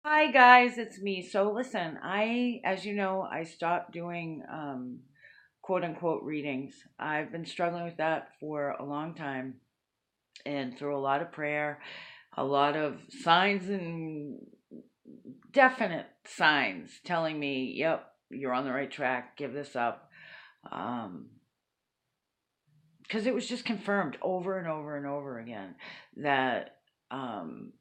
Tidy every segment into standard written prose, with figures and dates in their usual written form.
Hi guys, it's me. So listen, as you know, I stopped doing quote unquote readings. I've been struggling with that for a long time, and through a lot of prayer, a lot of signs and definite signs telling me, "Yep, you're on the right track. Give this up." Um, because it was just confirmed over and over and over again that um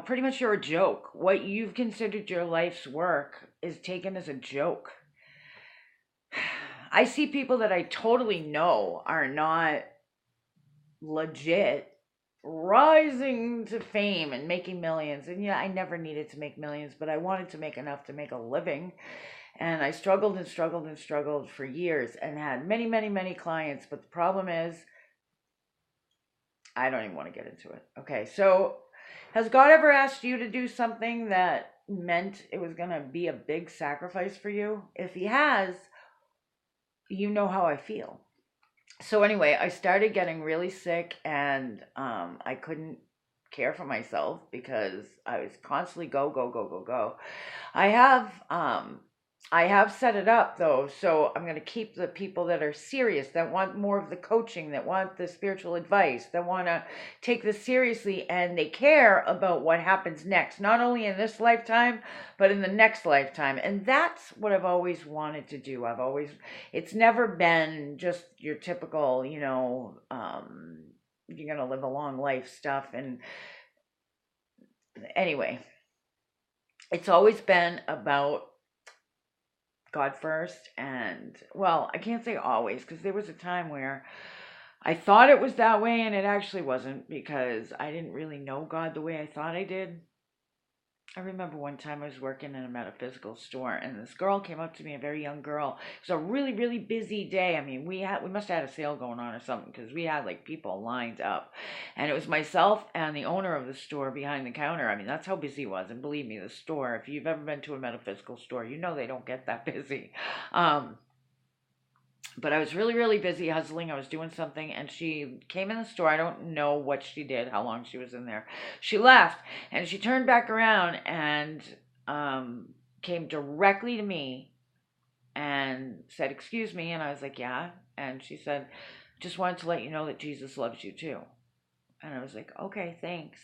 pretty much you're a joke. What you've considered your life's work is taken as a joke. I see people that I totally know are not legit rising to fame and making millions. And yeah, I never needed to make millions, but I wanted to make enough to make a living. And I struggled and struggled and struggled for years and had many, many, many clients. But the problem is, I don't even want to get into it. Okay, so has God ever asked you to do something that meant it was going to be a big sacrifice for you? If He has, you know how I feel. So, anyway, I started getting really sick and I couldn't care for myself because I was constantly go, go, go, go, go. I have I have set it up though, so I'm going to keep the people that are serious, that want more of the coaching, that want the spiritual advice, that want to take this seriously and they care about what happens next, not only in this lifetime, but in the next lifetime. And that's what I've always wanted to do. It's never been just your typical, you're going to live a long life stuff. And anyway, it's always been about God first. And, well, I can't say always because there was a time where I thought it was that way and it actually wasn't because I didn't really know God the way I thought I did. I remember one time I was working in a metaphysical store and this girl came up to me, a very young girl. It was a really, really busy day. I mean, we must have had a sale going on or something because we had like people lined up. And it was myself and the owner of the store behind the counter. I mean, that's how busy it was. And believe me, the store, if you've ever been to a metaphysical store, you know they don't get that busy. Um, but I was really, really busy hustling. I was doing something, and she came in the store. I don't know what she did, how long she was in there. She left, and she turned back around and um, came directly to me and said, "Excuse me," and I was like, "Yeah," and she said, "Just wanted to let you know that Jesus loves you too." And I was like, "Okay, thanks."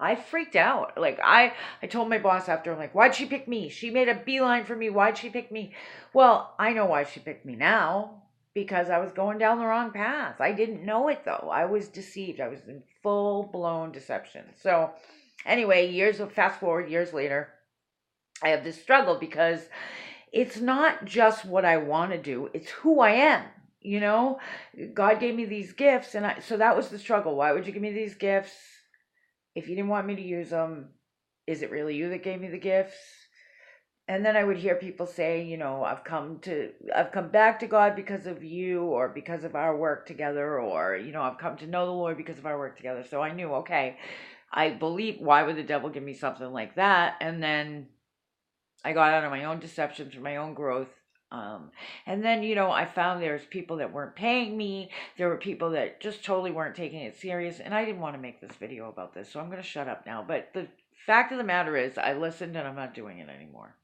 I freaked out. I told my boss after, I'm like, "Why'd she pick me? She made a beeline for me. Why'd she pick me?" Well, I know why she picked me now because I was going down the wrong path. I didn't know it though. I was deceived. I was in full blown deception. So, anyway, fast forward years later, I have this struggle because it's not just what I want to do, it's who I am. You know, God gave me these gifts, and so that was the struggle. Why would you give me these gifts if you didn't want me to use them? Is it really you that gave me the gifts? And then I would hear people say, I've come back to God because of you or because of our work together, or I've come to know the Lord because of our work together. So I knew, okay, I believe, why would the devil give me something like that? And then I got out of my own deceptions for my own growth. And then, I found there's people that weren't paying me. There were people that just totally weren't taking it serious. And I didn't want to make this video about this. So I'm going to shut up now. But the fact of the matter is, I listened and I'm not doing it anymore.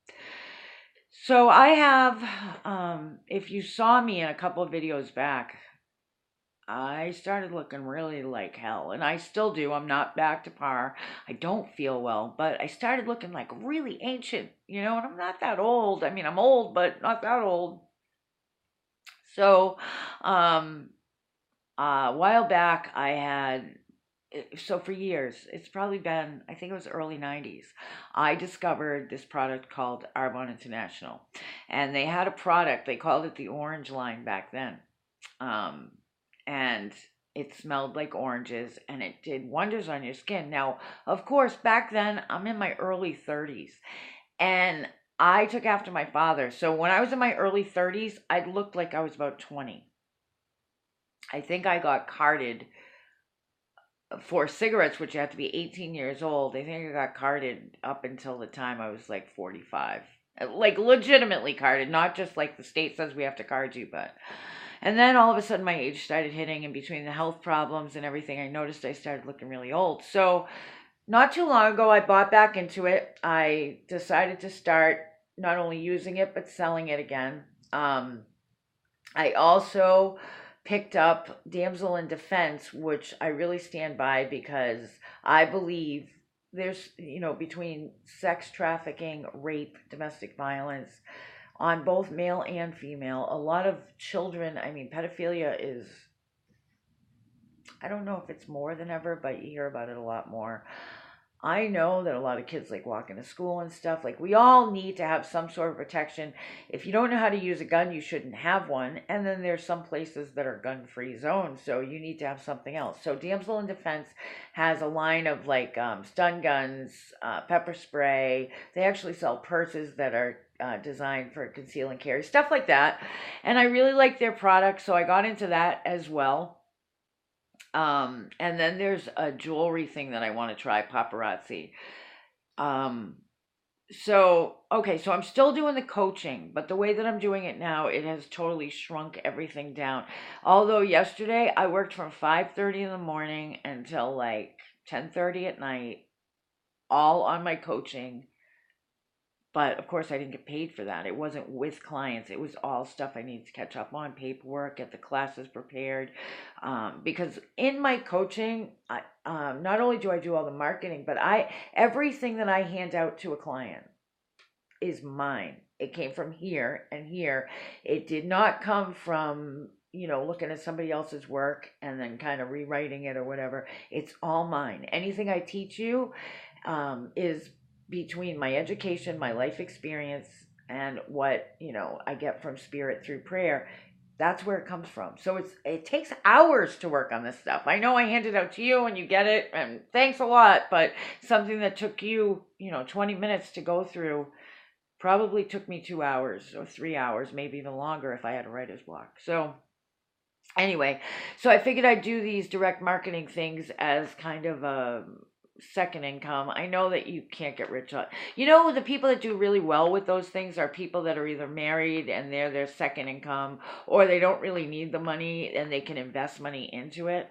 So I have, if you saw me in a couple of videos back, I started looking really like hell, and I still do. I'm not back to par. I don't feel well, but I started looking like really ancient, and I'm not that old. I mean, I'm old, but not that old. So, um, a while back, so for years, it's probably been, I think it was early 90s, I discovered this product called Arbonne International. And they had a product, they called it the Orange Line back then. Um, and it smelled like oranges and it did wonders on your skin. Now, of course, back then, I'm in my early 30s and I took after my father. So when I was in my early 30s, I looked like I was about 20. I think I got carded for cigarettes, which you have to be 18 years old. I think I got carded up until the time I was like 45. Like legitimately carded, not just like the state says we have to card you, but. And then all of a sudden my age started hitting, and between the health problems and everything, I noticed I started looking really old. So not too long ago, I bought back into it. I decided to start not only using it, but selling it again. Um, I also picked up Damsel in Defense, which I really stand by because I believe there's, between sex trafficking, rape, domestic violence on both male and female, a lot of children, I mean, pedophilia is, I don't know if it's more than ever, but you hear about it a lot more. I know that a lot of kids like walking to school and stuff. Like, we all need to have some sort of protection. If you don't know how to use a gun, you shouldn't have one. And then there's some places that are gun-free zones, so you need to have something else. So Damsel in Defense has a line of like stun guns, pepper spray. They actually sell purses that are designed for conceal and carry, stuff like that. And I really like their product, so I got into that as well. And then there's a jewelry thing that I want to try, paparazzi. Um, so I'm still doing the coaching, but the way that I'm doing it now, it has totally shrunk everything down. Although yesterday I worked from 5:30 in the morning until like 10:30 at night, all on my coaching. But of course, I didn't get paid for that. It wasn't with clients. It was all stuff I needed to catch up on, paperwork, get the classes prepared. Because in my coaching, not only do I do all the marketing, but everything that I hand out to a client is mine. It came from here and here. It did not come from looking at somebody else's work and then kind of rewriting it or whatever. It's all mine. Anything I teach you is between my education, my life experience, and what I get from spirit through prayer. That's where it comes from. So it takes hours to work on this stuff. I know I hand it out to you and you get it, and thanks a lot, but something that took you 20 minutes to go through probably took me 2 hours or 3 hours, maybe even longer if I had a writer's block. So anyway, so I figured I'd do these direct marketing things as kind of a second income. I know that you can't get rich on. The people that do really well with those things are people that are either married and they're their second income, or they don't really need the money and they can invest money into it.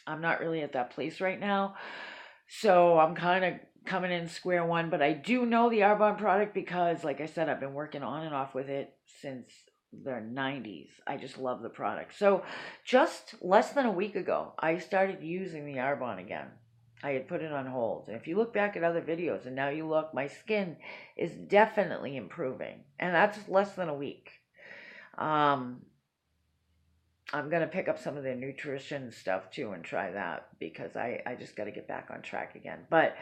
I'm not really at that place right now. So I'm kind of coming in square one, but I do know the Arbonne product because, like I said, I've been working on and off with it since the 90s. I just love the product. So just less than a week ago, I started using the Arbonne again. I had put it on hold. And if you look back at other videos and now you look, my skin is definitely improving. And that's less than a week. I'm going to pick up some of the nutrition stuff too and try that because I just got to get back on track again. But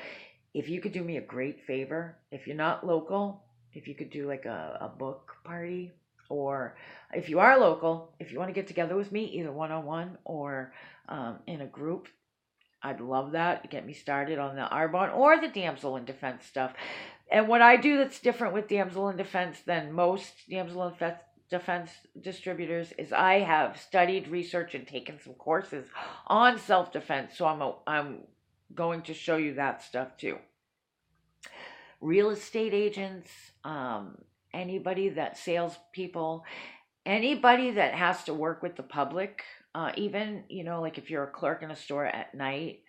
if you could do me a great favor, if you're not local, if you could do like a book party, or if you are local, if you want to get together with me, either one-on-one or in a group, I'd love that. Get me started on the Arbonne or the Damsel in Defense stuff. And what I do that's different with Damsel in Defense than most Damsel in Defense distributors is I have studied, researched, and taken some courses on self-defense. So I'm going to show you that stuff too. Real estate agents, anybody that salespeople, anybody that has to work with the public, even like if you're a clerk in a store at night,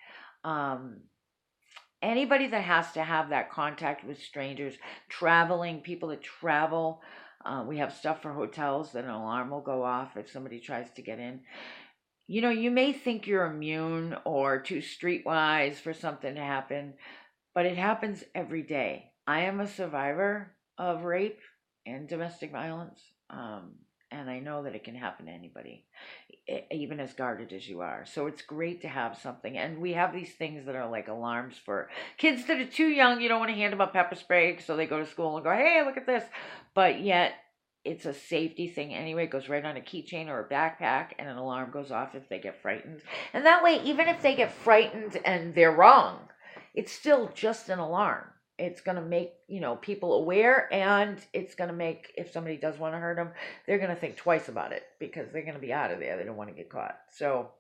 anybody that has to have that contact with strangers, traveling, people that travel. We have stuff for hotels that an alarm will go off if somebody tries to get in. You may think you're immune or too streetwise for something to happen, but it happens every day. I am a survivor of rape and domestic violence, and I know that it can happen to anybody, even as guarded as you are. So it's great to have something. And we have these things that are like alarms for kids that are too young. You don't want to hand them a pepper spray so they go to school and go, hey, look at this. But yet it's a safety thing anyway. It goes right on a keychain or a backpack, and an alarm goes off if they get frightened. And that way, even if they get frightened and they're wrong, it's still just an alarm. It's going to make, people aware, and it's going to make, if somebody does want to hurt them, they're going to think twice about it because they're going to be out of there. They don't want to get caught. So,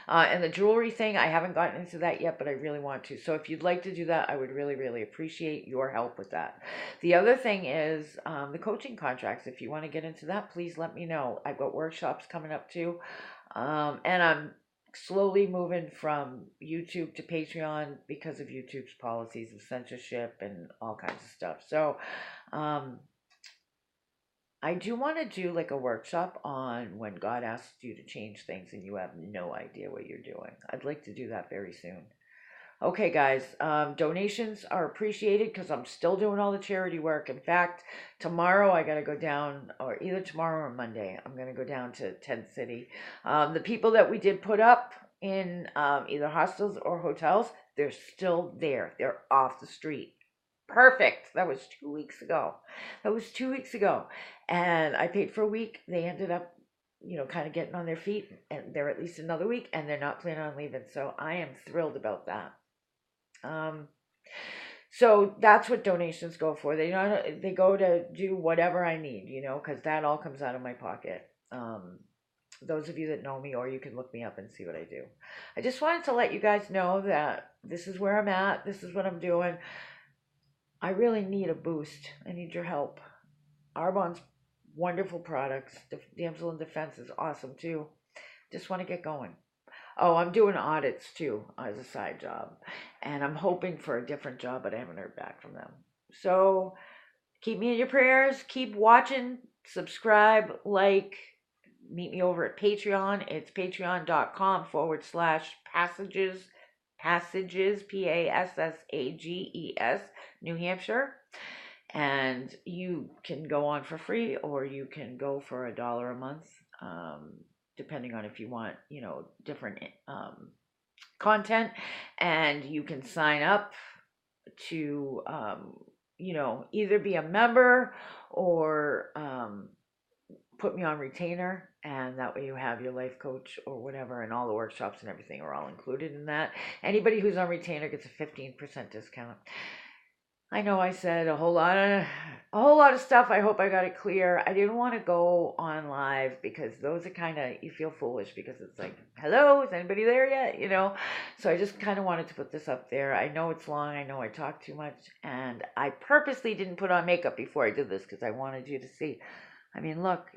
and the jewelry thing, I haven't gotten into that yet, but I really want to. So if you'd like to do that, I would really, really appreciate your help with that. The other thing is the coaching contracts. If you want to get into that, please let me know. I've got workshops coming up too. And I'm slowly moving from YouTube to Patreon because of YouTube's policies of censorship and all kinds of stuff. So, um, I do want to do like a workshop on when God asks you to change things and you have no idea what you're doing. I'd like to do that very soon. Okay, guys, donations are appreciated because I'm still doing all the charity work. In fact, tomorrow I got to go down, or either tomorrow or Monday, I'm going to go down to Tent City. The people that we did put up in either hostels or hotels, they're still there. They're off the street. Perfect. That was 2 weeks ago. That was 2 weeks ago. And I paid for a week. They ended up, kind of getting on their feet, and they're at least another week, and they're not planning on leaving. So I am thrilled about that. Um, so that's what donations go for. They go to do whatever I need, because that all comes out of my pocket. Those of you that know me, or you can look me up and see what I do. I just wanted to let you guys know that this is where I'm at. This is what I'm doing. I really need a boost. I need your help. Arbonne's wonderful products. Damsel in Defense is awesome too. Just want to get going. Oh, I'm doing audits too as a side job. And I'm hoping for a different job, but I haven't heard back from them. So keep me in your prayers. Keep watching. Subscribe, like. Meet me over at Patreon. It's patreon.com/passages, Passages, New Hampshire. And you can go on for free, or you can go for $1 a month, depending on if you want, different content. And you can sign up to, either be a member or put me on retainer, and that way you have your life coach or whatever, and all the workshops and everything are all included in that. Anybody who's on retainer gets a 15% discount. I know I said a whole lot of stuff. I hope I got it clear. I didn't want to go on live because those are kind of, you feel foolish because it's like, hello, is anybody there yet? So I just kind of wanted to put this up there. I know it's long. I know I talk too much, and I purposely didn't put on makeup before I did this because I wanted you to see. I mean, look,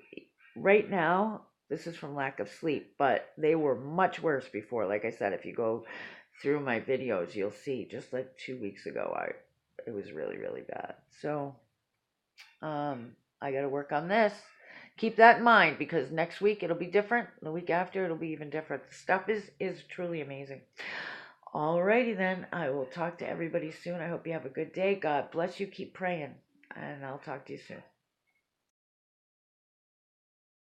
right now, this is from lack of sleep, but they were much worse before. Like I said, if you go through my videos, you'll see just like 2 weeks ago, it was really, really bad. So, I got to work on this. Keep that in mind because next week it'll be different. The week after it'll be even different. The stuff is truly amazing. Alrighty then, I will talk to everybody soon. I hope you have a good day. God bless you. Keep praying, and I'll talk to you soon.